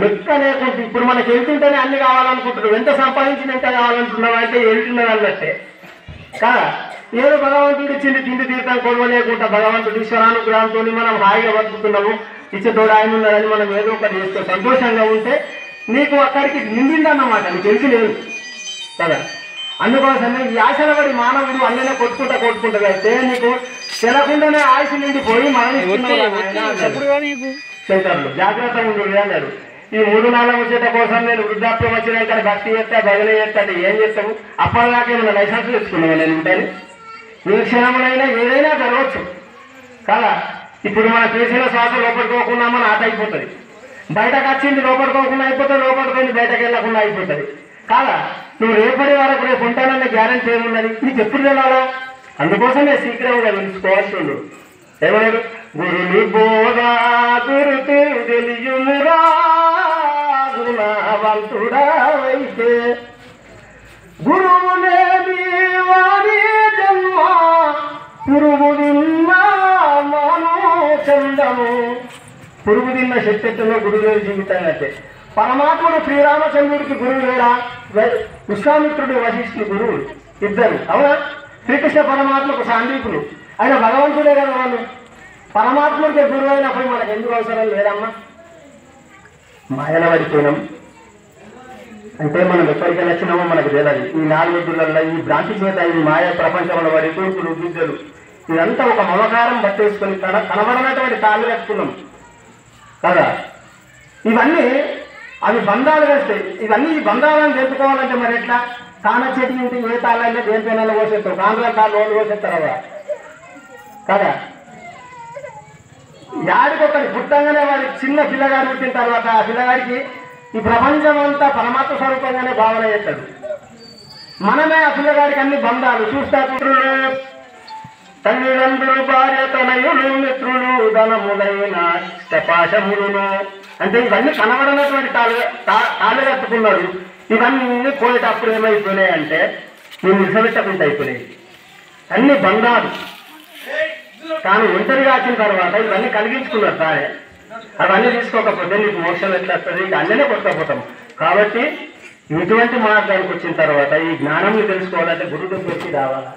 లెక్క లేకుంటే ఇప్పుడు మనకి వెళ్తుంటేనే అన్ని కావాలనుకుంటున్నావు, ఎంత సంపాదించిన ఎంత కావాలనుకుంటున్నావు అంటే వెళ్తున్నది అన్నట్టే కదా. ఏదో భగవంతుడు ఇచ్చింది తిండి తీర్థం కొడవలేకుండా భగవంతుడు ఈశ్వరానుగ్రహంతో మనం హాయిగా బతుకుతున్నాము, ఇచ్చేతోడు ఆయన ఉన్నాడని మనం ఏదో ఒకటి చేస్తూ సంతోషంగా ఉంటే నీకు అక్కడికి నిండిందన్నమాట, నీకు తెలిసి లేదు కదా. అందుకోసమే ఈ ఆశల పడి మానవుడు అన్ననే కొట్టుకుంటా అయితే నీకు తెలకుండానే ఆయుష నిండిపోయి శంకర్లు జాగ్రత్తగా ఉండు అన్నాడు. ఈ 3-4 ముచ్చట కోసం నేను వృద్ధాప్యం వచ్చినాక భక్తి చేస్తా భజన చేస్తా అంటే ఏం చేస్తాము? అప్పటిదాకా ఏమైనా లైసెన్స్ తెచ్చుకున్నాను నేను ఉంటాను. ఏ క్షణములైనా ఏదైనా జరగవచ్చు కదా. ఇప్పుడు మన చేసిన శ్వాస లోపడుకోకుండా మన ఆట అయిపోతుంది, బయటకు వచ్చింది లోపడుకోకుండా అయిపోతుంది, లోపడుకొని బయటకు వెళ్ళకుండా అయిపోతుంది కాదా. నువ్వు రేపటి వరకు రేపు ఉంటానన్న గ్యారెంటీ ఏమున్నది? నీకు ఎప్పుడు తెలాలా? అందుకోసమే శీఘ్రంగా తెలుసుకోవాల్సి ఉండు. ఏమన్నాడు? గురుని బోధా గురుతూ తెలియుమురా గుణవంతుడైతే గురువులేమి వారి జన్మ పురుగు తిన్న మాను చందము. పురుగు తిన్న శక్తిలో గురుదేవి జీవితం అయితే పరమాత్ముడు శ్రీరామచంద్రుడికి గురువు లేడా? విశ్వామిత్రుడు వశిష్ఠుడు గురువు ఇద్దరు అవునా? శ్రీకృష్ణ పరమాత్మకు సాందీపులు, ఆయన భగవంతుడే కదా. వాళ్ళు పరమాత్ముడికి గురువు అయినప్పుడు మనకు ఎందుకు అవసరం లేదమ్మా? మాయల పడిపోయినాం అంటే మనం ఎక్కడికి వచ్చినామో మనకు తెలియదు. ఈ 4 ఎద్దులలో ఈ భ్రాంతి చేత ఈ మాయ ప్రపంచంలో పడి తూర్పులు బిడ్డలు ఇదంతా ఒక మమకారం పట్టేసుకొని కనబడినటువంటి తాళ్ళు కట్టుకున్నాం కదా. ఇవన్నీ అవి బంధాలు వేస్తాయి. ఇవన్నీ ఈ బంధాలను తెలుసుకోవాలంటే మరి ఎట్లా? కాన చెట్టు ఉంటే ఏ తాళ్ళైనా దేనిపైన పోసేస్తావు, కాంగ్రా తాళ్ళు లోన్లు పోసేస్తారు అవ కదా. యాడికొకటి పుట్టంగానే వాడి చిన్న పిల్లగాడు పుట్టిన తర్వాత ఆ పిల్లగాడికి ఈ ప్రపంచం అంతా పరమాత్మ స్వరూపంగానే భావన చేస్తాడు. మనమే ఆ పిల్లగాడికి అన్ని బంధాలు చూస్తా తల్లిదండ్రులు భార్య తనయులు మిత్రులు ధనములైన పాశములను అంటే ఇవన్నీ కనబడినటువంటి తాళ్ళు కట్టుకున్నాడు. ఇవన్నీ పోయేటప్పుడు ఏమైపోయినాయి అంటే నేను నిజమెట్టకుండా అయిపోయినాయి అన్ని బంధాలు. తాను ఒంటరిగా వచ్చిన తర్వాత ఇవన్నీ కలిగించుకున్నాడు తానే. అవన్నీ తీసుకోకపోతే నీకు మోక్షం ఎట్లా వస్తుంది? ఇక అన్ననే కొట్టకపోతాం. కాబట్టి ఇటువంటి మార్గానికి వచ్చిన తర్వాత ఈ జ్ఞానం తెలుసుకోవాలంటే గురువు దగ్గరికి రావాలా?